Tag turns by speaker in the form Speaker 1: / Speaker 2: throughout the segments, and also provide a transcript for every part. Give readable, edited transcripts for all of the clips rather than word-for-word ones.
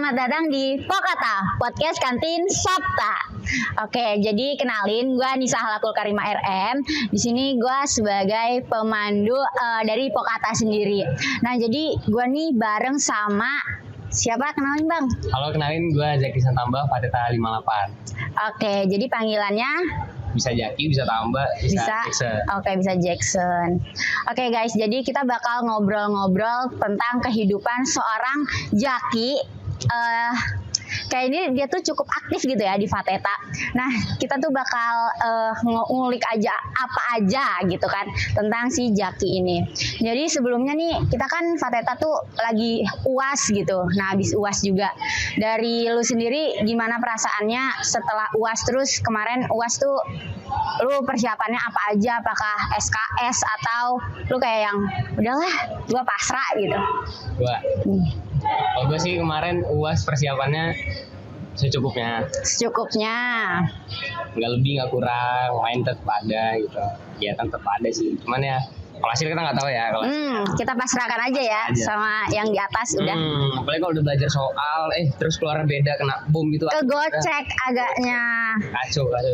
Speaker 1: selamat datang di Pokata, podcast kantin Sabta. Oke, jadi kenalin, gue Nisa Halakul Karima RM. Di sini gue sebagai pemandu dari Pokata sendiri. Nah, jadi gue nih bareng sama siapa? Kenalin bang.
Speaker 2: Halo, kenalin gue Zaki Santamba, Fateta 58.
Speaker 1: Oke, jadi panggilannya
Speaker 2: Bisa Jaki, bisa Tamba, bisa Jackson.
Speaker 1: Oke, bisa Jackson. Oke guys, jadi kita bakal ngobrol-ngobrol tentang kehidupan seorang Jaki. Kayak ini dia tuh cukup aktif gitu ya di Fateta. Nah, kita tuh bakal ngulik aja apa aja gitu kan tentang si Jaki ini. Jadi sebelumnya nih kita kan Fateta tuh lagi UAS gitu. Nah, habis UAS juga. Dari lu sendiri gimana perasaannya setelah UAS, terus kemarin UAS tuh lu persiapannya apa aja? Apakah SKS atau lu kayak yang udahlah gua pasrah gitu?
Speaker 2: Kalau gue sih kemarin UAS persiapannya secukupnya, nggak lebih nggak kurang, main tetap ada gitu, kegiatan tetap ada sih, cuman ya kalau hasil kita nggak tahu ya.
Speaker 1: Kita pasrahkan aja ya sama yang di atas udah.
Speaker 2: Apalagi kalau udah belajar soal, terus keluarnya beda, kena bom gitu.
Speaker 1: Kegocek agaknya.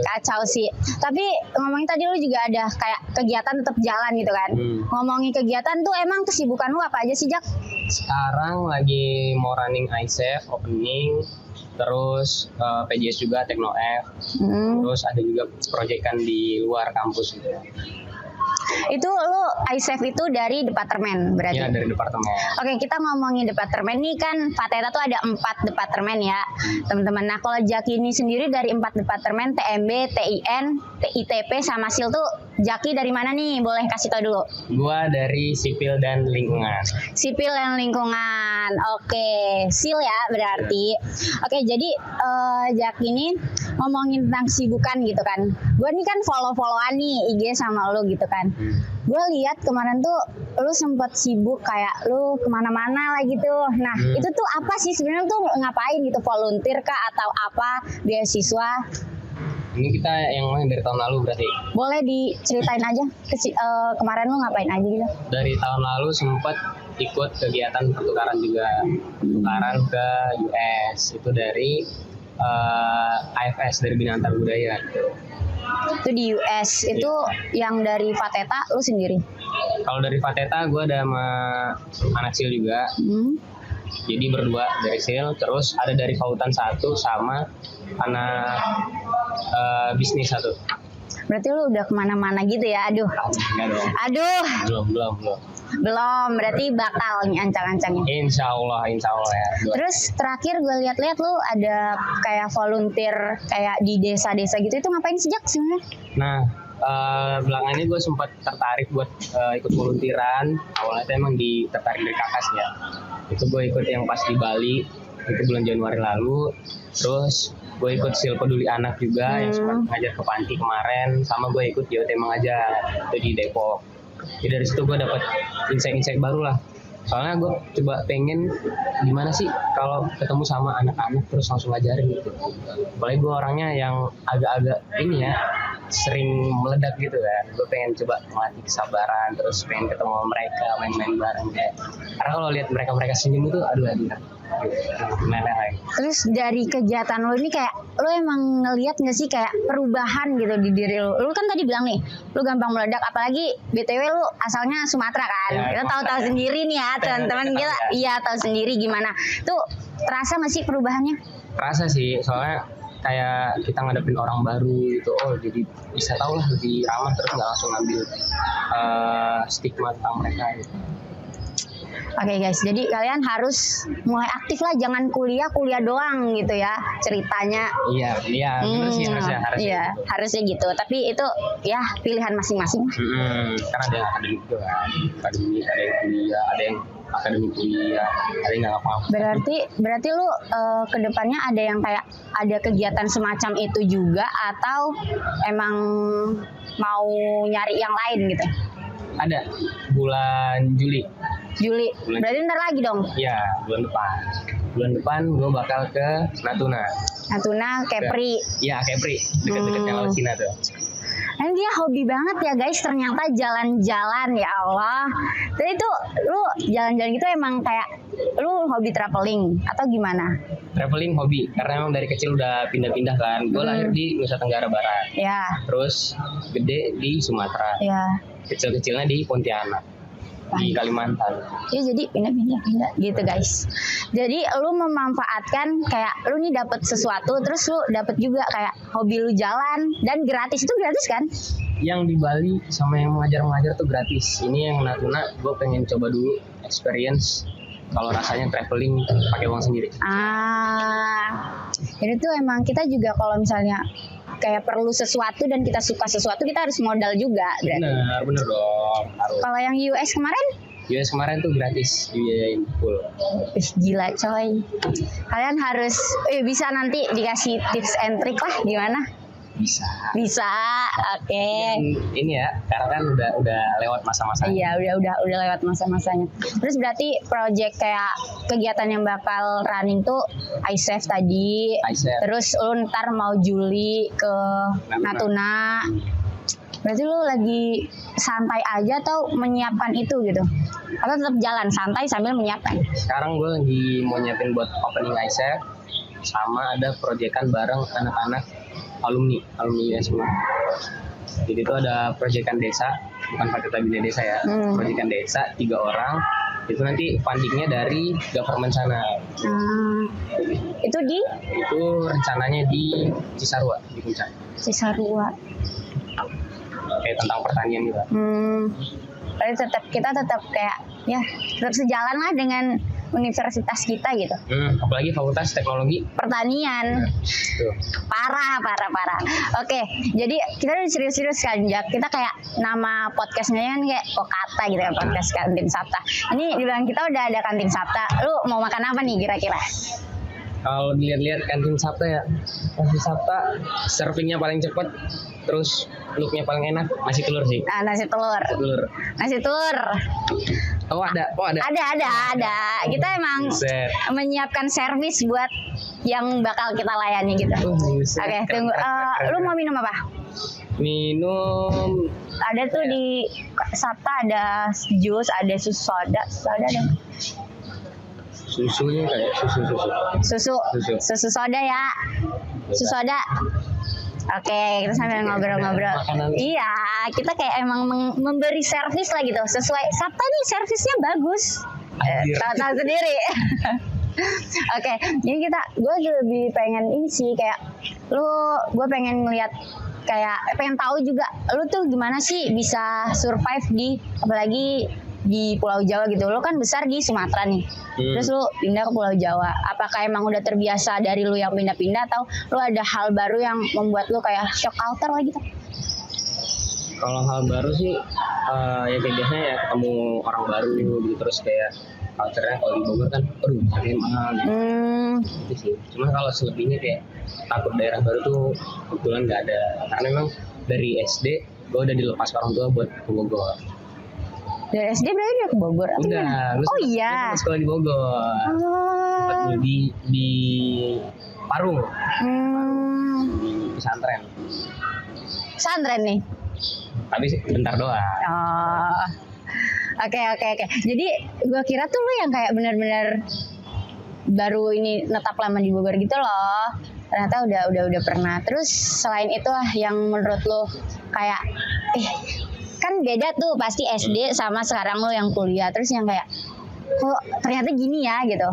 Speaker 1: Kacau sih. Tapi ngomongin tadi lu juga ada kayak kegiatan tetap jalan gitu kan. Ngomongin kegiatan tuh emang kesibukan lu apa aja sih, Jak?
Speaker 2: Sekarang lagi mau running ISEF, opening, terus PJS juga, Tekno F, terus ada juga proyekan di luar kampus gitu.
Speaker 1: Itu lu ISEF itu dari departemen berarti?
Speaker 2: Iya, dari departemen.
Speaker 1: Oke, kita ngomongin departemen nih kan Fateta tuh ada 4 departemen ya teman-teman. Nah, kalau Jaki ini sendiri dari 4 departemen, TMB, TIN, TITP sama SIL tuh Jaki dari mana nih? Boleh kasih tau dulu.
Speaker 2: Gua dari sipil dan lingkungan.
Speaker 1: Sipil dan lingkungan. Oke, SIL ya berarti. Oke, jadi Jaki ini ngomongin tentang kesibukan gitu kan. Gue nih kan follow-followan nih IG sama lo gitu kan. Gue lihat kemarin tuh lu sempet sibuk kayak lu kemana-mana lah gitu. Nah, itu tuh apa sih sebenarnya tuh ngapain gitu? Volunteer kah atau apa? Beasiswa?
Speaker 2: Ini kita yang main dari tahun lalu berarti.
Speaker 1: Boleh diceritain aja kemarin lu ngapain aja gitu? Dari
Speaker 2: tahun lalu sempat ikut kegiatan pertukaran juga, pertukaran ke US itu dari AFS, dari Bina Antar Budaya.
Speaker 1: Itu di US itu yang dari Fateta lu sendiri?
Speaker 2: Kalau dari Fateta gue ada sama anak SIL juga. Jadi berdua dari SIL, terus ada dari Pautan 1 sama anak bisnis 1.
Speaker 1: Berarti lu udah kemana-mana gitu ya? Aduh. Belum, berarti bakal nih ancang-ancangnya.
Speaker 2: Insya Allah ya.
Speaker 1: Terus terakhir gue lihat-lihat lu ada kayak volunteer kayak di desa-desa gitu, itu ngapain sejak sebenarnya?
Speaker 2: Nah, belakangan ini gue sempat tertarik buat ikut volunteeran. Awalnya itu emang tertarik dari kakak sih ya. Itu gue ikut yang pas di Bali, itu bulan Januari lalu. Terus gue ikut SIL Peduli Anak juga yang sempat ngajar ke panti kemarin, sama gue ikut JOT Mengajar itu di Depok. Jadi dari situ gue dapat insight baru lah. Soalnya gue coba pengen gimana sih kalau ketemu sama anak-anak terus langsung ngajarin gitu. Apalagi gue orangnya yang agak-agak ini ya, sering meledak gitu kan. Gue pengen coba melatih kesabaran, terus pengen ketemu sama mereka, main-main bareng kayak. Karena kalau lihat mereka senyum itu aduh.
Speaker 1: Terus dari kegiatan lo ini kayak lo emang ngelihat nggak sih kayak perubahan gitu di diri lo? Lo kan tadi bilang nih, lo gampang meledak, apalagi BTW lo asalnya Sumatera kan? Ya, kita tahu sendiri nih ya teman-teman kita, iya tahu sendiri gimana. Tuh terasa nggak sih perubahannya?
Speaker 2: Terasa sih, soalnya kayak kita ngadepin orang baru gitu, jadi bisa tahu lah lebih ramah, terus nggak langsung ngambil stigma tentang mereka gitu.
Speaker 1: Oke guys, jadi kalian harus mulai aktif lah, jangan kuliah doang gitu ya ceritanya.
Speaker 2: Iya, benar sih
Speaker 1: harusnya gitu. Tapi itu ya pilihan masing-masing.
Speaker 2: Karena ada yang akademik juga kan, ada yang kuliah, ada yang akademik kuliah, ada yang nggak apa-apa.
Speaker 1: Berarti lu kedepannya ada yang kayak ada kegiatan semacam itu juga atau emang mau nyari yang lain gitu?
Speaker 2: Ada bulan Juli.
Speaker 1: Berarti ntar lagi dong?
Speaker 2: Iya, bulan depan gue bakal ke Natuna,
Speaker 1: Kepri.
Speaker 2: Iya, Kepri, dekat-dekatnya Laut Cina tuh.
Speaker 1: Kan dia hobi banget ya guys, ternyata jalan-jalan, ya Allah. Jadi tuh lu jalan-jalan gitu emang kayak lu hobi traveling atau gimana?
Speaker 2: Traveling hobi, karena emang dari kecil udah pindah-pindah kan. Gue lahir di Nusa Tenggara Barat,
Speaker 1: Ya,
Speaker 2: terus gede di Sumatera,
Speaker 1: ya.
Speaker 2: kecil-kecilnya di Pontianak, di Kalimantan.
Speaker 1: Ya jadi pindah gitu guys. Jadi lu memanfaatkan kayak lu nih dapat sesuatu terus lu dapat juga kayak hobi lu jalan dan gratis, itu gratis kan?
Speaker 2: Yang di Bali sama yang mengajar tuh gratis. Ini yang Natuna gue pengen coba dulu experience kalau rasanya traveling pakai uang sendiri.
Speaker 1: Jadi tuh emang kita juga kalau misalnya kayak perlu sesuatu dan kita suka sesuatu, kita harus modal juga berarti.
Speaker 2: Bener dong, harus.
Speaker 1: Kalau yang US kemarin?
Speaker 2: US kemarin tuh gratis, dibiayain full.
Speaker 1: Gila coy. Kalian harus bisa nanti dikasih tips and trick lah gimana? Bisa. Oke.
Speaker 2: Ini ya, karena kan udah lewat masa-masanya.
Speaker 1: Iya, udah lewat masa-masanya. Terus berarti project kayak kegiatan yang bakal running tuh iSafe tadi.
Speaker 2: iSafe.
Speaker 1: Terus lu ntar mau Juli ke Natuna. Berarti lu lagi santai aja atau menyiapkan itu gitu? Atau tetap jalan santai sambil menyiapkan?
Speaker 2: Sekarang gue lagi mau nyiapin buat opening iSafe, sama ada proyekan bareng anak-anak alumni semua. Jadi itu ada proyekan desa, bukan Fateta Bina Desa ya, proyekan desa 3 orang. Itu nanti fundingnya dari government sana.
Speaker 1: Itu
Speaker 2: rencananya di Cisarua, di Puncak.
Speaker 1: Cisarua.
Speaker 2: Kayak tentang pertanian gitu.
Speaker 1: Berarti kita tetap kayak ya tetap sejalan lah dengan universitas kita gitu.
Speaker 2: Apalagi Fakultas Teknologi
Speaker 1: Pertanian.
Speaker 2: Tuh.
Speaker 1: Parah. Oke, jadi kita udah serius-serius kan, Jak. Kita kayak nama podcastnya kan kayak Kokata gitu ya, podcast Kantin Sabta. Ini di belakang kita udah ada Kantin Sabta. Lu mau makan apa nih kira-kira?
Speaker 2: Kalau dilihat-lihat Kantin Sabta ya, Kantin Sabta servingnya paling cepat, terus looknya paling enak, nasi telur sih.
Speaker 1: Nasi telur.
Speaker 2: Oh ada.
Speaker 1: Ada. Kita emang menyiapkan servis buat yang bakal kita layani gitu. Oke, tunggu. Lu mau minum apa?
Speaker 2: Minum.
Speaker 1: Ada tuh di Sabta ada jus, ada susu soda ada.
Speaker 2: Susunya kayak
Speaker 1: Susu soda ya. Susu soda. Oke, kita sambil ngobrol-ngobrol. Iya, kita kayak emang memberi servis lah gitu. Sesuai Sabta nih servisnya bagus. Tahu sendiri. Oke, jadi gue lebih pengen ini sih kayak gue pengen ngeliat kayak pengen tahu juga lu tuh gimana sih bisa survive di apalagi di Pulau Jawa gitu. Lu kan besar di Sumatera nih. Terus lu pindah ke Pulau Jawa. Apakah emang udah terbiasa dari lu yang pindah-pindah atau lu ada hal baru yang membuat lu kayak shock culture lah gitu?
Speaker 2: Kalau hal baru sih ya kayak biasanya ya ketemu orang baru gitu, terus kayak culture-nya kalau di Bogor kan harganya mahal gitu. Gitu sih. Cuma kalau selebihnya kayak takut daerah baru tuh kebetulan nggak ada. Karena memang dari SD gue udah dilepas orang tua buat ke Bogor.
Speaker 1: Dari SD berarti udah ke Bogor?
Speaker 2: Udah.
Speaker 1: Oh iya.
Speaker 2: Sekolah di Bogor. Tempat di Parung. Di pesantren.
Speaker 1: Pesantren nih?
Speaker 2: Tapi bentar doang.
Speaker 1: Oke. Jadi gue kira tuh lu yang kayak benar-benar baru ini netap lama di Bogor gitu loh. Ternyata udah pernah. Terus selain itu lah yang menurut lu kayak kan beda tuh pasti SD sama sekarang lo yang kuliah, terus yang kayak kok ternyata gini ya gitu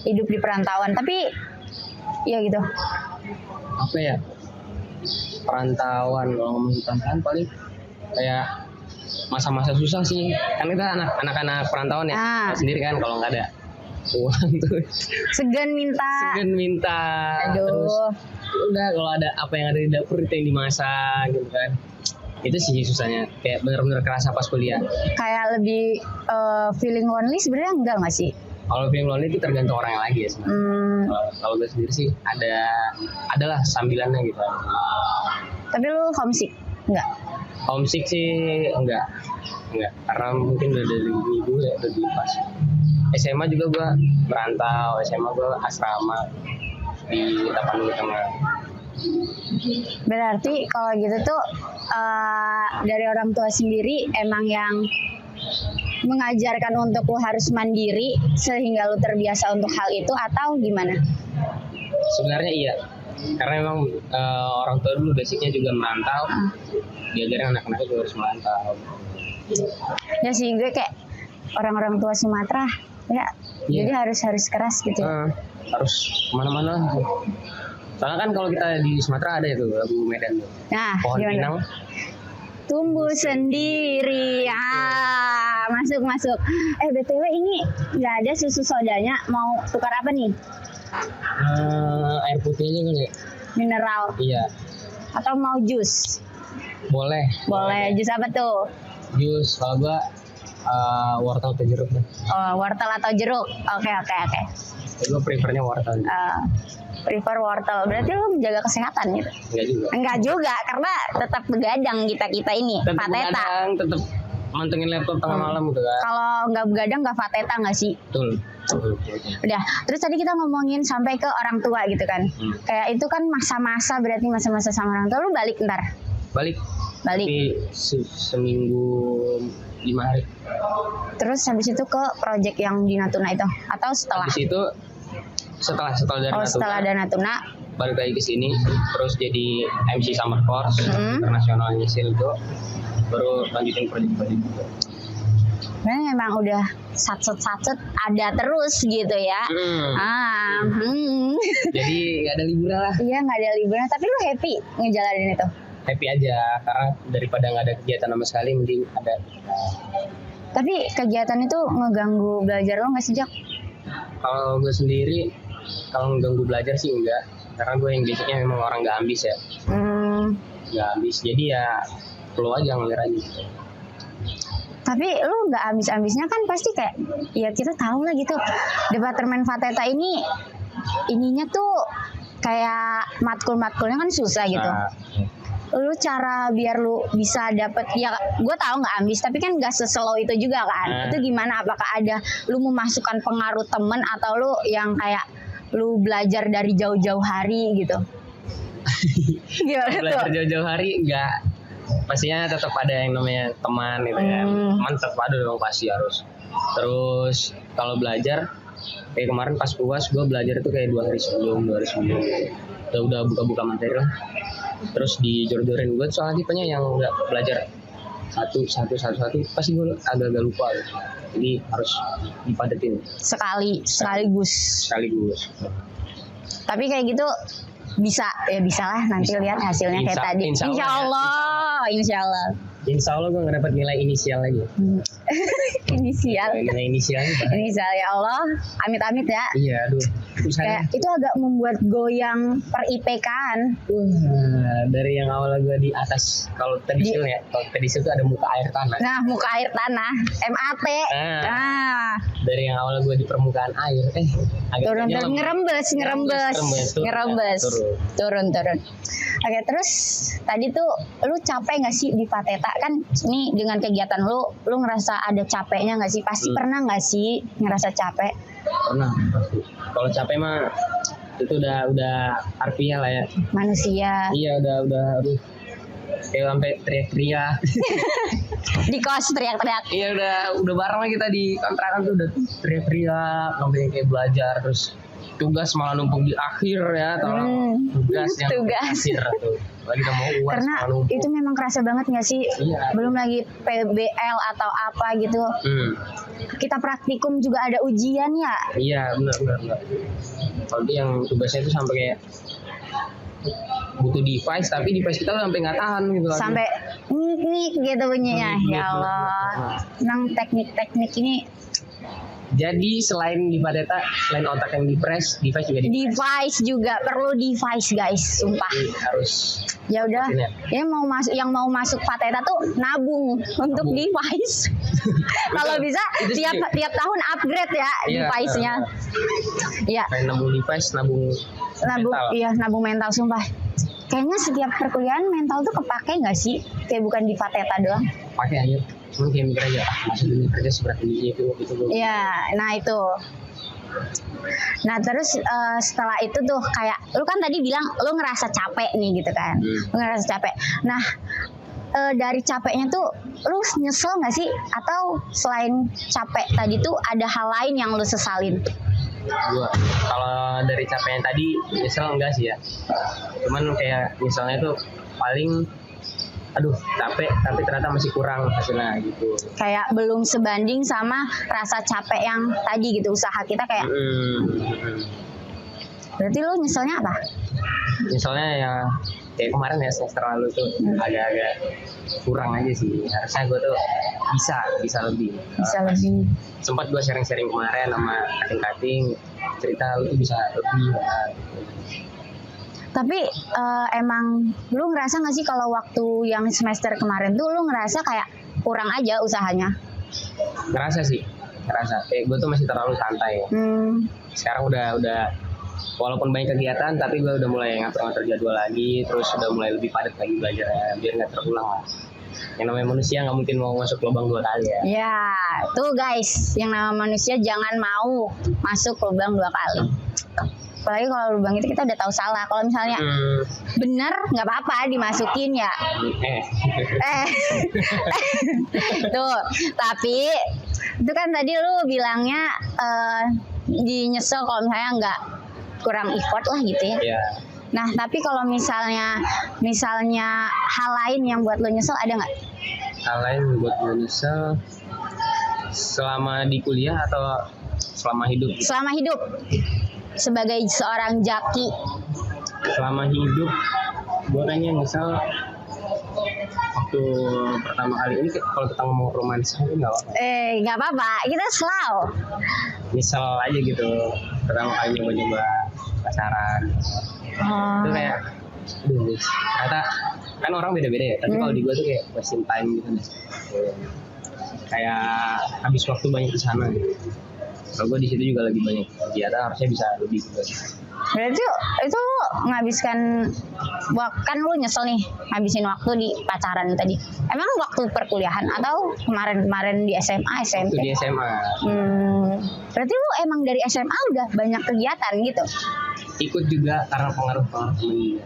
Speaker 1: hidup di perantauan. Tapi ya gitu
Speaker 2: apa ya, perantauan, kalau ngomongin perantauan paling kayak masa-masa susah sih, kan kita anak-anak perantauan ya sendiri kan, kalau nggak ada uang tuh segan minta.
Speaker 1: Aduh.
Speaker 2: Terus udah kalau ada apa yang ada di dapur itu yang dimasak gitu kan. Itu sih susahnya, kayak bener-bener kerasa pas kuliah.
Speaker 1: Kayak lebih feeling lonely sebenarnya enggak nggak sih?
Speaker 2: Kalau feeling lonely itu tergantung orang yang lagi ya sebenarnya. Kalau gue sendiri sih adalah sambilannya gitu.
Speaker 1: Tapi lu homesick? Enggak?
Speaker 2: Homesick sih enggak, karena mungkin udah dari ibu ya, udah pas. SMA juga gue merantau, SMA gue asrama di Tapanuli Tengah.
Speaker 1: Berarti kalau gitu tuh dari orang tua sendiri emang yang mengajarkan untuk lu harus mandiri sehingga lu terbiasa untuk hal itu atau gimana?
Speaker 2: Sebenarnya iya, karena memang orang tua dulu basicnya juga merantau, diajarin anak-anaknya juga harus merantau.
Speaker 1: Ya sih, gue kayak orang-orang tua Sumatera ya,
Speaker 2: Iya.
Speaker 1: jadi harus keras gitu.
Speaker 2: Harus kemana-mana. Soalnya kan kalau kita di Sumatera ada itu lagu Medan tuh,
Speaker 1: Nah,
Speaker 2: pohon
Speaker 1: gimana?
Speaker 2: pinang.
Speaker 1: Tumbuh sendiri. Masuk. BTW ini nggak ada susu sodanya, mau tukar apa nih?
Speaker 2: Air putih aja kali ya?
Speaker 1: Mineral
Speaker 2: Iya,
Speaker 1: atau mau jus?
Speaker 2: boleh.
Speaker 1: Boleh, jus apa tuh?
Speaker 2: Jus kalau gua wortel atau jeruk deh.
Speaker 1: Oh, wortel atau jeruk? Oke.
Speaker 2: Gua prefernya wortel.
Speaker 1: Prefer wortel. Berarti lu menjaga kesehatan gitu?
Speaker 2: Enggak juga.
Speaker 1: Enggak juga, karena tetap begadang kita ini,
Speaker 2: Tetap
Speaker 1: Fateta.
Speaker 2: begadang, tetap mantengin laptop tengah malam gitu kan.
Speaker 1: Kalau nggak begadang nggak Fateta nggak sih?
Speaker 2: Betul.
Speaker 1: Udah, terus tadi kita ngomongin sampai ke orang tua gitu kan. Kayak itu kan masa-masa, berarti masa-masa sama orang tua. Lu balik ntar?
Speaker 2: Balik. Tapi seminggu 5 hari.
Speaker 1: Terus habis itu ke project yang di Natuna itu? Atau setelah?
Speaker 2: Habis itu setelah dari Natuna.
Speaker 1: Setelah dari Natuna.
Speaker 2: Balik lagi ke sini, terus jadi MC Summer Force internasional nyisil itu, baru lanjutin project-project itu.
Speaker 1: Memang emang udah satset ada terus gitu ya.
Speaker 2: Jadi nggak ada liburan lah.
Speaker 1: Iya, nggak ada liburan, tapi lu happy ngejalanin itu?
Speaker 2: Happy aja, karena daripada nggak ada kegiatan sama sekali, mending ada.
Speaker 1: Tapi kegiatan itu ngeganggu belajar lo nggak sih, Jak?
Speaker 2: Kalau gue sendiri, kalau ngeganggu belajar sih enggak, karena gue yang basicnya memang orang nggak ambis ya. Nggak ambis, jadi ya perlu aja ngalir aja.
Speaker 1: Tapi lu nggak ambis-ambisnya kan pasti kayak, ya kita tahu lah gitu, Departemen Fateta ininya tuh kayak matkul-matkulnya kan susah gitu. Lu cara biar lu bisa dapet, ya gue tahu nggak ambis, tapi kan nggak seslow itu juga kan. Itu gimana? Apakah ada lu memasukkan pengaruh temen atau lu yang kayak lu belajar dari jauh-jauh hari gitu? Gimana
Speaker 2: Belajar
Speaker 1: tuh?
Speaker 2: jauh-jauh hari enggak, pastinya tetap ada yang namanya teman gitu ya. Teman tetap ada dong, pasti harus. Terus kalau belajar kayak kemarin pas UAS gue belajar itu kayak 2 hari sebelum udah buka-buka materi lah. Terus dijor-jorin gue soalnya tipenya yang udah belajar satu pasti gue agak-agak lupa gitu. Jadi harus dipadetin
Speaker 1: Sekaligus. Tapi kayak gitu bisa lah, nanti lihat hasilnya kayak tadi. Insya Allah.
Speaker 2: Insya Allah gue nggak dapat nilai inisial lagi. Nilai
Speaker 1: Inisial ya Allah. Amit-amit ya.
Speaker 2: Iya, aduh.
Speaker 1: Kayak itu agak membuat goyang per IPK-an.
Speaker 2: Dari yang awalnya gue di atas, kalau tedisil tuh ada muka air tanah.
Speaker 1: Nah, muka air tanah, MAT.
Speaker 2: Dari yang awalnya gue di permukaan air, agak
Speaker 1: turun ngerembes. Turun. Oke, terus tadi tuh lu capek nggak sih di Fateta? Kan ini dengan kegiatan lu ngerasa ada capeknya nggak sih? Pasti pernah nggak sih ngerasa capek?
Speaker 2: Pernah pasti. Kalau capek mah itu udah harfiah lah ya.
Speaker 1: Manusia.
Speaker 2: Iya, udah aduh. Kayak sampai teriak-teriak.
Speaker 1: Di kos teriak-teriak.
Speaker 2: Iya, udah bareng lah kita di kontrakan tuh udah teriak-teriak, sampai kayak belajar, terus tugas malah numpuk di akhir ya, tugas akhir tuh. Lagi kita mau UAS.
Speaker 1: Karena itu memang kerasa banget nggak sih?
Speaker 2: Iya.
Speaker 1: Belum lagi PBL atau apa gitu. Kita praktikum juga ada ujian ya.
Speaker 2: Iya, benar. Kalau yang tugasnya itu sampai kayak butuh device, tapi device kita sampai nggak tahan gitu.
Speaker 1: Sampai nik gitu bunyinya. Ya Allah. Nang teknik-teknik ini.
Speaker 2: Jadi selain di Fateta, selain otak yang di-press, device juga
Speaker 1: Device juga perlu device guys, sumpah.
Speaker 2: Harus.
Speaker 1: Ya udah, yang mau masuk Fateta tuh nabung untuk device. Kalau bisa tiap tahun upgrade ya device-nya. Iya.
Speaker 2: Kayak nabung device, nabung mental.
Speaker 1: Iya, nabung mental sumpah. Kayaknya setiap perkuliahan mental tuh kepake nggak sih? Kayak bukan di Fateta doang.
Speaker 2: Pakai aja. Cuman kayak mikir aja, masuk dunia kerja seberat ini itu.
Speaker 1: Iya, nah itu. Nah terus setelah itu tuh kayak lu kan tadi bilang lu ngerasa capek nih gitu kan. Lu ngerasa capek. Nah dari capeknya tuh lu nyesel nggak sih? Atau selain capek tadi tuh ada hal lain yang lu sesalin?
Speaker 2: Gua kalau dari capeknya tadi nyesel enggak sih ya. Cuman kayak nyeselnya tuh paling aduh capek tapi ternyata masih kurang hasilnya gitu.
Speaker 1: Kayak belum sebanding sama rasa capek yang tadi gitu, usaha kita kayak. Berarti lu nyeselnya apa?
Speaker 2: Misalnya ya kayak kemarin ya semester lalu tuh agak-agak kurang aja sih. Harusnya gue tuh bisa lebih.
Speaker 1: Bisa lebih.
Speaker 2: Sempat gue sharing-sharing kemarin sama kating-kating, cerita lu tuh bisa lebih.
Speaker 1: Tapi emang lu ngerasa gak sih kalau waktu yang semester kemarin tuh lu ngerasa kayak kurang aja usahanya?
Speaker 2: Ngerasa sih, kayak gue tuh masih terlalu santai. Sekarang udah walaupun banyak kegiatan tapi gue udah mulai ngatur-ngatur jadwal lagi, terus udah mulai lebih padat lagi belajarnya biar nggak terulang lah. Yang namanya manusia nggak mungkin mau masuk lubang 2 kali ya.
Speaker 1: Ya, tuh guys, yang namanya manusia jangan mau masuk lubang 2 kali. Apalagi kalau lubang itu kita udah tahu salah. Kalau misalnya bener nggak apa-apa dimasukin ya. Tuh, tapi itu kan tadi lu bilangnya dinyesel kalau misalnya nggak kurang effort lah gitu ya.
Speaker 2: Yeah.
Speaker 1: Nah, tapi kalau misalnya hal lain yang buat lu nyesel ada nggak?
Speaker 2: Hal lain buat lu nyesel selama di kuliah atau selama hidup?
Speaker 1: Selama hidup. Sebagai seorang jaki.
Speaker 2: Selama hidup gue kayaknya nyesel waktu pertama kali ini kalau kita ngomong romantis itu nggak apa-apa.
Speaker 1: Nggak apa-apa, kita slow.
Speaker 2: Nyesel aja gitu pertama kali nyoba pacaran. Itu kayak aduh ternyata kan orang beda-beda ya, tapi kalau di gue tuh kayak wasting time gitu deh. Kayak habis waktu banyak di sana gitu. Kalau gue di situ juga lagi banyak kegiatan, harusnya bisa lebih juga.
Speaker 1: Berarti itu lu ngabiskan kan lu nyesel nih ngabisin waktu di pacaran tadi. Emang waktu perkuliahan atau kemarin di SMA, SMP?
Speaker 2: Waktu di SMA.
Speaker 1: Berarti lu emang dari SMA udah banyak kegiatan gitu?
Speaker 2: Ikut juga karena pengaruh temen.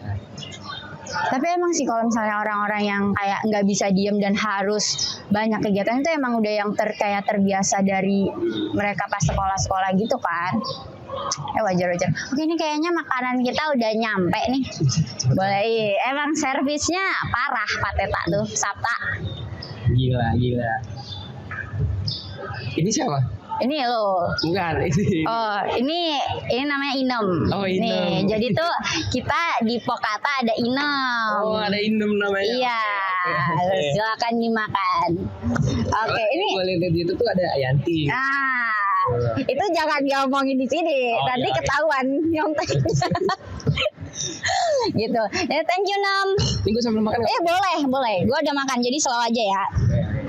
Speaker 1: Tapi emang sih kalau misalnya orang-orang yang kayak nggak bisa diem dan harus banyak kegiatan itu emang udah yang kayak terbiasa dari mereka pas sekolah-sekolah gitu kan. Wajar. Oke, ini kayaknya makanan kita udah nyampe nih. Boleh, emang servisnya parah Pak Teta tuh, Sabta.
Speaker 2: Gila. Ini siapa?
Speaker 1: Ini lo.
Speaker 2: Bukan, ini.
Speaker 1: Oh, ini namanya Inem.
Speaker 2: Oh, Inem.
Speaker 1: Nih, jadi tuh kita di Pokata ada Inem.
Speaker 2: Oh, ada Inem namanya.
Speaker 1: Iya. Silakan dimakan. Oke, ini
Speaker 2: boleh lihat di YouTube tuh ada Ayanti.
Speaker 1: Itu jangan diomongin di sini. Nanti ketahuan nyontek. Gitu. Ya, thank you Nam.
Speaker 2: Ini gue sambil makan.
Speaker 1: Boleh. Gue udah makan jadi slow aja ya.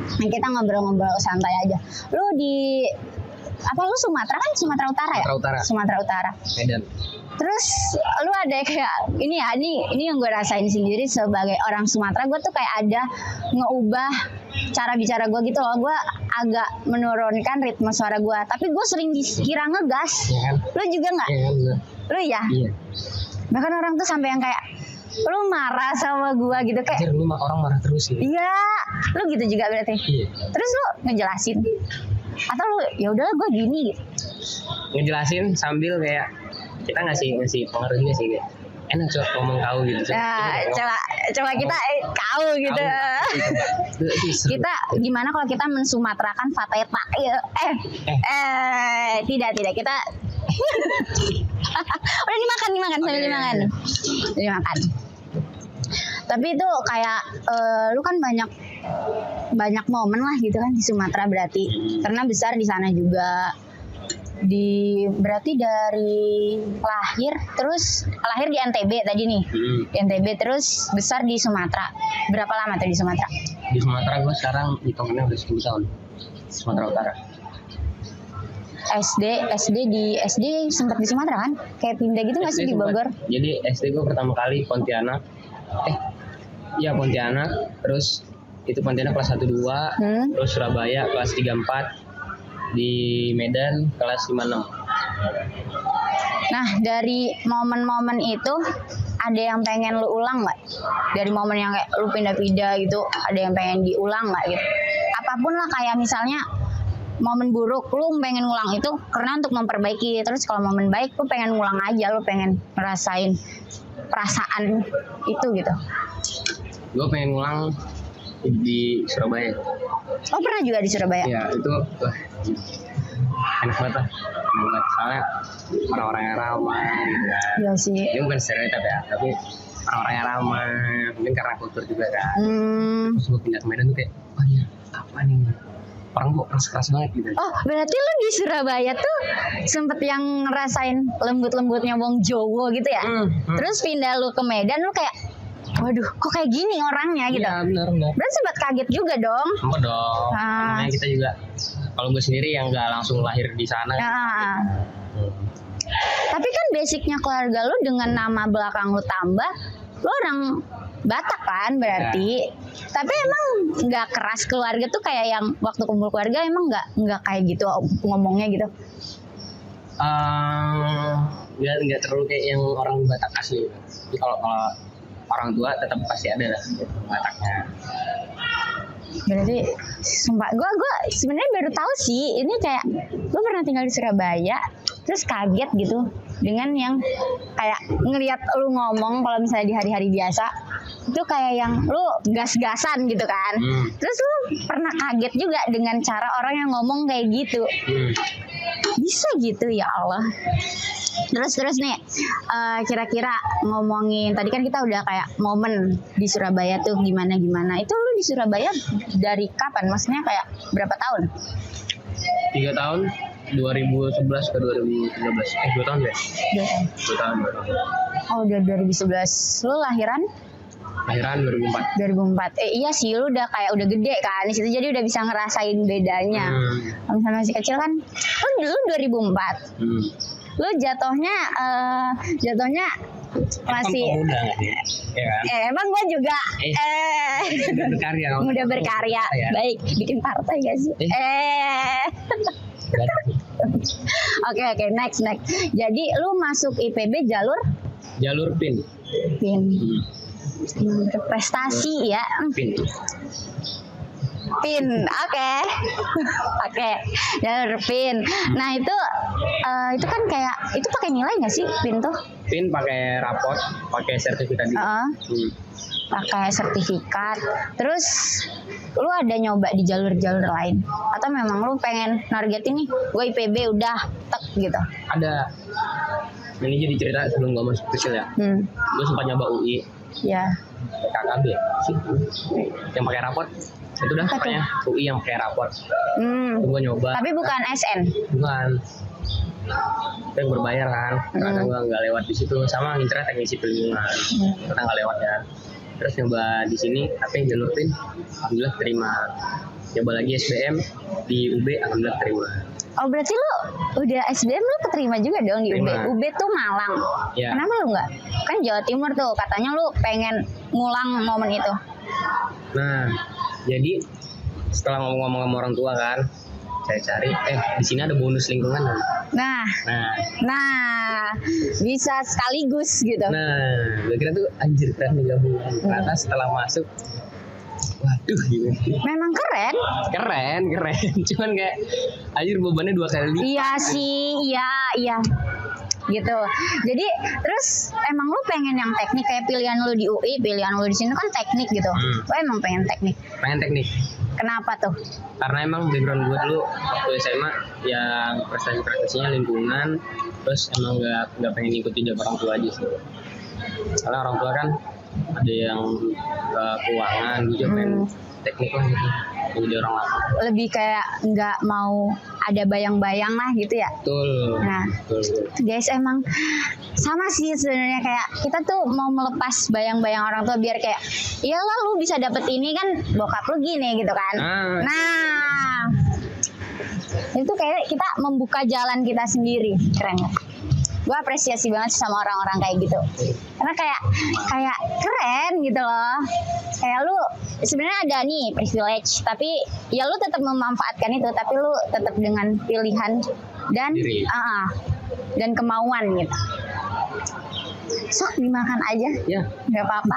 Speaker 1: Nah, kita ngobrol-ngobrol santai aja. Lu di lu Sumatera kan? Sumatera Utara ya? Sumatera Utara.
Speaker 2: Medan.
Speaker 1: Terus lu ada kayak ini yang gue rasain sendiri sebagai orang Sumatera, gue tuh kayak ada ngeubah cara bicara gue gitu loh. Gue agak menurunkan ritme suara gue, tapi gue sering dikira ngegas.
Speaker 2: Ya kan?
Speaker 1: Lu juga nggak?
Speaker 2: Ya,
Speaker 1: lu ya?
Speaker 2: Iya.
Speaker 1: Bahkan orang tuh sampai yang kayak lu marah sama gue gitu kayak.
Speaker 2: Lu orang marah terus ya?
Speaker 1: Iya, lu gitu juga berarti.
Speaker 2: Iya.
Speaker 1: Terus lu ngejelasin atau lu ya udah gue gini gitu?
Speaker 2: Ngejelasin sambil kayak kita ngasih pengaruhnya sih kayak enak coba ngomong kau gitu.
Speaker 1: Coba kita kau gitu. Kita gimana kalau kita mensumatrakan Fateta? Tidak kita. Udah dimakan sambil dimakan. Tapi itu kayak lu kan banyak momen lah gitu kan di Sumatera berarti karena besar di sana juga. Berarti dari lahir di NTB tadi nih. Di NTB terus besar di Sumatera. Berapa lama tuh di Sumatera?
Speaker 2: Di Sumatera gue sekarang hitungannya udah 10 tahun. Sumatera Utara.
Speaker 1: SD sempat di Sumatera kan? Kayak pindah gitu nggak sih di Bogor?
Speaker 2: Jadi SD gue pertama kali Pontianak. Pontianak. Terus itu Pontianak kelas 1-2. Terus Surabaya kelas 3-4. Di Medan kelas 5-6.
Speaker 1: Nah, dari momen-momen itu ada yang pengen lu ulang nggak? Dari momen yang kayak lu pindah-pindah gitu, ada yang pengen diulang nggak gitu? Apapun lah, kayak misalnya momen buruk lu pengen ngulang itu karena untuk memperbaiki, terus kalau momen baik lu pengen ngulang aja, lu pengen ngerasain perasaan itu gitu.
Speaker 2: Gue pengen ngulang di Surabaya.
Speaker 1: Oh, pernah juga di Surabaya?
Speaker 2: Ya itu wah, enak banget lah. Enak banget. Soalnya orang-orang yang ramah gitu kan.
Speaker 1: Iya sih.
Speaker 2: Ini bukan stereotip ya, tapi orang-orang yang ramah, mungkin karena kultur juga kan. Terus gue pindah ke Medan tuh kayak, oh ya apa nih, orang kok keras-keras banget gitu.
Speaker 1: Oh, berarti lu di Surabaya tuh sempet yang ngerasain lembut-lembutnya wong Jowo gitu ya? Terus pindah lu ke Medan, lu kayak, waduh, kok kayak gini orangnya gitu?
Speaker 2: Iya benar.
Speaker 1: Berarti sempat kaget juga dong?
Speaker 2: Sempat dong. Namanya kita juga, kalau gue sendiri yang nggak langsung lahir di sana.
Speaker 1: Tapi kan basicnya keluarga lu dengan nama belakang lu tambah, lu orang Batak kan berarti. Tapi emang nggak keras keluarga tuh kayak yang waktu kumpul keluarga, emang nggak kayak gitu ngomongnya gitu?
Speaker 2: Nggak terlalu kayak yang orang Batak asli. Jadi kalau orang tua tetap pasti ada lah Bataknya.
Speaker 1: Berarti sumpah gue sebenarnya baru tahu sih ini, kayak gue pernah tinggal di Surabaya terus kaget gitu dengan yang kayak ngelihat lu ngomong kalau misalnya di hari-hari biasa itu kayak yang lu gas-gasan gitu kan. Terus lu pernah kaget juga dengan cara orang yang ngomong kayak gitu. Bisa gitu, ya Allah. Terus nih, kira-kira ngomongin tadi kan kita udah kayak momen di Surabaya tuh gimana. Itu lu di Surabaya dari kapan? Maksudnya kayak berapa tahun?
Speaker 2: 3 tahun, 2011 ke 2013. 2 tahun ya? 2 tahun.
Speaker 1: Oh, udah 2011. Lu lahiran?
Speaker 2: Lahiran 2004.
Speaker 1: Iya sih, lu udah kayak udah gede kan di situ, jadi udah bisa ngerasain bedanya. Kalau misalnya masih kecil kan, lu 2004. Lu jatuhnya masih
Speaker 2: muda nggak sih? Ya kan?
Speaker 1: Emang gua juga
Speaker 2: muda berkarya.
Speaker 1: Ya. Baik, bikin partai gak sih? Oke, next. Jadi lu masuk IPB jalur
Speaker 2: PIN.
Speaker 1: Prestasi ya. PIN, oke, jalur PIN. Nah itu kan kayak itu pakai nilai nggak sih PIN tuh?
Speaker 2: PIN pakai raport, pakai sertifikat juga.
Speaker 1: Pakai sertifikat. Terus lu ada nyoba di jalur-jalur lain? Atau memang lu pengen nargetin nih, gue IPB udah tek gitu?
Speaker 2: Ada. Ini jadi cerita sebelum gue masuk kecil ya. Gue sempat nyoba UI.
Speaker 1: Ya.
Speaker 2: KKB sih. Yang pakai raport. Itu dah pokoknya UI yang pakai raport. Itu gue nyoba.
Speaker 1: Tapi bukan SN.
Speaker 2: Bukan. Itu yang berbayar kan. Karena gue nggak lewat di situ. Sama ngincer teknisi pelindungan. Kita nggak lewat ya. Terus nyoba di sini, tapi jalur PIN, alhamdulillah terima. Coba lagi SBM di UB, alhamdulillah terima.
Speaker 1: Oh, berarti lu udah SBM lu keterima juga dong di UB. UB tuh Malang. Ya. Kenapa lu nggak? Kan Jawa Timur tuh, katanya lu pengen ngulang momen itu.
Speaker 2: Nah, jadi setelah ngomong-ngomong sama orang tua kan, saya cari, di sini ada bonus lingkungan kan?
Speaker 1: Nah, bisa sekaligus gitu.
Speaker 2: Nah, gue kira tuh anjir keren nih gabungan. Ternyata setelah masuk, waduh gitu.
Speaker 1: Memang keren.
Speaker 2: Cuman kayak anjir bebannya 2 kali lipat.
Speaker 1: Iya sih, iya. Gitu. Jadi terus emang lu pengen yang teknik, kayak pilihan lu di UI, pilihan lu di sini kan teknik gitu. Lu emang pengen teknik?
Speaker 2: Pengen teknik.
Speaker 1: Kenapa tuh?
Speaker 2: Karena emang background gue dulu waktu SMA yang prestasinya lingkungan, terus emang nggak pengen ikutin jam orang tua aja sih. Karena orang tua kan ada yang keuangan, gue juga pengen teknik lah gitu. Jadi orang lapang. Lebih
Speaker 1: kayak nggak mau ada bayang-bayang lah gitu ya.
Speaker 2: Betul.
Speaker 1: Nah, betul. Guys, emang sama sih sebenarnya, kayak kita tuh mau melepas bayang-bayang orang tua biar kayak, iyalah lu bisa dapet ini kan bokap lu gini gitu kan. Nah, itu kayak kita membuka jalan kita sendiri, keren gak? Gue apresiasi banget sama orang-orang kayak gitu, karena kayak keren gitu loh. Kayak lu sebenarnya ada nih privilege, tapi ya lu tetap memanfaatkan itu, tapi lu tetap dengan pilihan dan dan kemauan gitu. sok dimakan aja.
Speaker 2: Ya.
Speaker 1: Nggak apa-apa.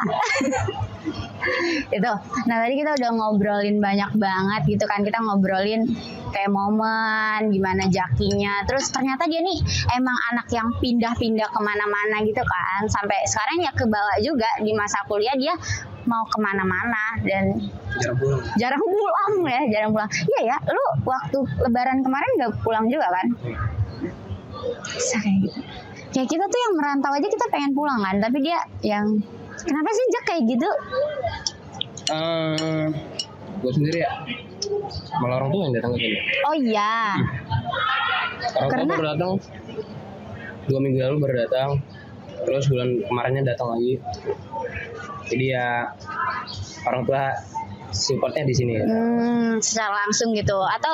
Speaker 1: Itu. Nah tadi kita udah ngobrolin banyak banget gitu kan. Kita ngobrolin kayak momen, gimana Jakinya. Terus ternyata dia nih emang anak yang pindah-pindah kemana-mana gitu kan. Sampai sekarang ya kebawa juga di masa kuliah dia mau kemana-mana dan jarang pulang ya, jarang pulang. Iya ya, lu waktu Lebaran kemarin nggak pulang juga kan? Bisa kayak gitu. Kayak kita tuh yang merantau aja kita pengen pulang kan, tapi dia yang kenapa sih Jak kayak gitu?
Speaker 2: Gue sendiri ya, malah orang tua yang datang ke sini.
Speaker 1: Oh iya.
Speaker 2: Orang tua
Speaker 1: Karena
Speaker 2: baru datang 2 minggu lalu baru datang, terus bulan kemarinnya datang lagi. Jadi ya orang tua supportnya di sini.
Speaker 1: Secara langsung gitu atau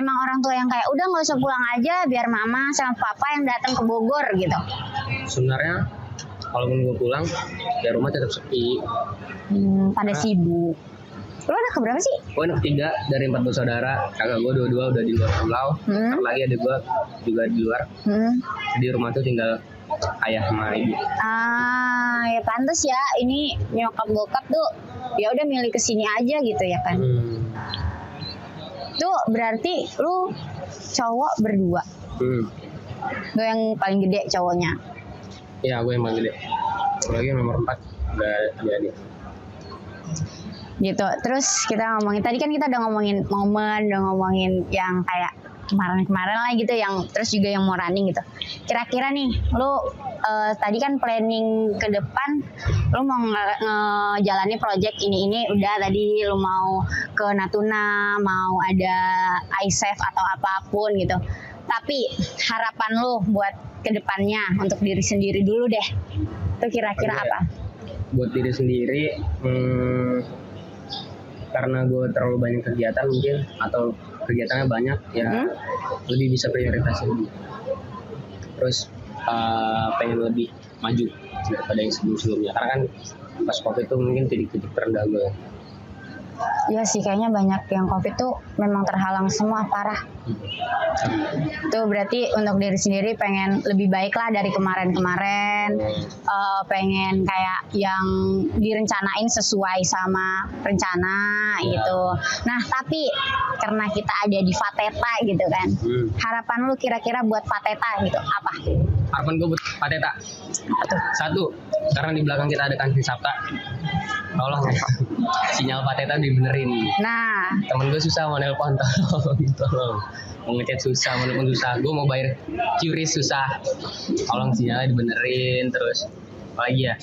Speaker 1: emang orang tua yang kayak udah nggak usah pulang aja biar mama sama papa yang datang ke Bogor gitu.
Speaker 2: Sebenarnya kalaupun gue pulang, ya rumah tetap sepi.
Speaker 1: Pada sibuk. Lu anak keberapa sih?
Speaker 2: Gue anak 3 dari 4 bersaudara. Kakak gue 2 udah di luar pulau. Satu lagi ada gue juga di luar. Di rumah tuh tinggal ayah sama ibu.
Speaker 1: Ya pantas ya. Ini nyokap bokap tuh ya udah milih kesini aja gitu ya kan. Tuh berarti lu cowok berdua. Lu yang paling gede cowoknya.
Speaker 2: Iya, gue yang paling gede. Lagi nomor 4 udah adik-adik.
Speaker 1: Gitu. Terus kita ngomongin tadi kan kita udah ngomongin momen, udah ngomongin yang kayak kemarin-kemarin lah gitu, yang terus juga yang mau running gitu. Kira-kira nih, lu tadi kan planning ke depan, lu mau ngejalanin project ini udah tadi lu mau ke Natuna, mau ada iSafe atau apapun gitu. Tapi harapan lu buat ke depannya untuk diri sendiri dulu deh. Itu kira-kira apa?
Speaker 2: Buat diri sendiri, karena gue terlalu banyak kegiatan mungkin atau kegiatannya banyak ya, lebih bisa prioritasin. Terus pengen lebih maju daripada yang sebelum-sebelumnya, karena kan pas COVID itu mungkin titik-titik terendah gue.
Speaker 1: Iya sih, kayaknya banyak yang COVID tuh memang terhalang semua, parah. Tuh berarti untuk diri sendiri pengen lebih baik lah dari kemarin-kemarin. Pengen kayak yang direncanain sesuai sama rencana gitu. Nah tapi karena kita ada di Fateta gitu kan, harapan lu kira-kira buat Fateta gitu apa?
Speaker 2: Harapan gue buat Fateta, satu, karena di belakang kita ada kantin Sabta, tolong sinyal Fateta dibenerin.
Speaker 1: Nah,
Speaker 2: temen gue susah mau nelpon, tolong mau ngechat susah, mau nelpon susah, gue mau bayar QRIS susah, tolong sinyalnya dibenerin. Terus apalagi ya,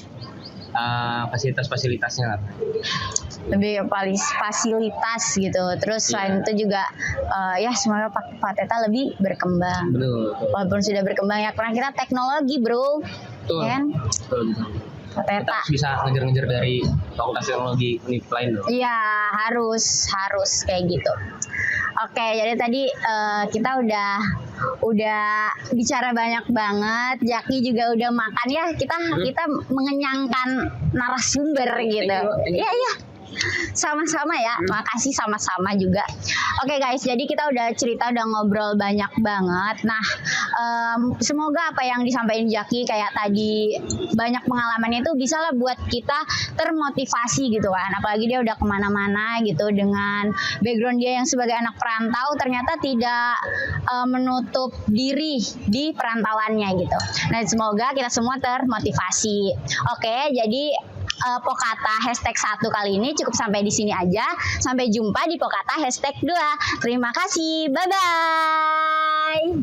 Speaker 2: fasilitas-fasilitasnya lah,
Speaker 1: lebih fasilitas gitu. Terus selain itu juga ya semoga Fateta lebih berkembang.
Speaker 2: Betul.
Speaker 1: Walaupun sudah berkembang ya, karena kita teknologi bro.
Speaker 2: Betul.
Speaker 1: Kan?
Speaker 2: Betul. Kita harus bisa ngejar-ngejar dari fakultas teknologi univ lain loh.
Speaker 1: Iya, harus kayak gitu. Oke, jadi tadi kita udah bicara banyak banget. Jaki juga udah makan ya. Kita mengenyangkan narasumber gitu. Iya. Sama-sama ya, makasih sama-sama juga. Oke guys, jadi kita udah cerita, udah ngobrol banyak banget. Nah, semoga apa yang disampaikan Jaki kayak tadi banyak pengalamannya itu bisa lah buat kita termotivasi gitu kan. Apalagi dia udah kemana-mana gitu dengan background dia yang sebagai anak perantau, ternyata tidak menutup diri di perantauannya gitu. Nah, semoga kita semua termotivasi. Oke, jadi Pokata #1 kali ini cukup sampai di sini aja. Sampai jumpa di Pokata #2. Terima kasih. Bye-bye.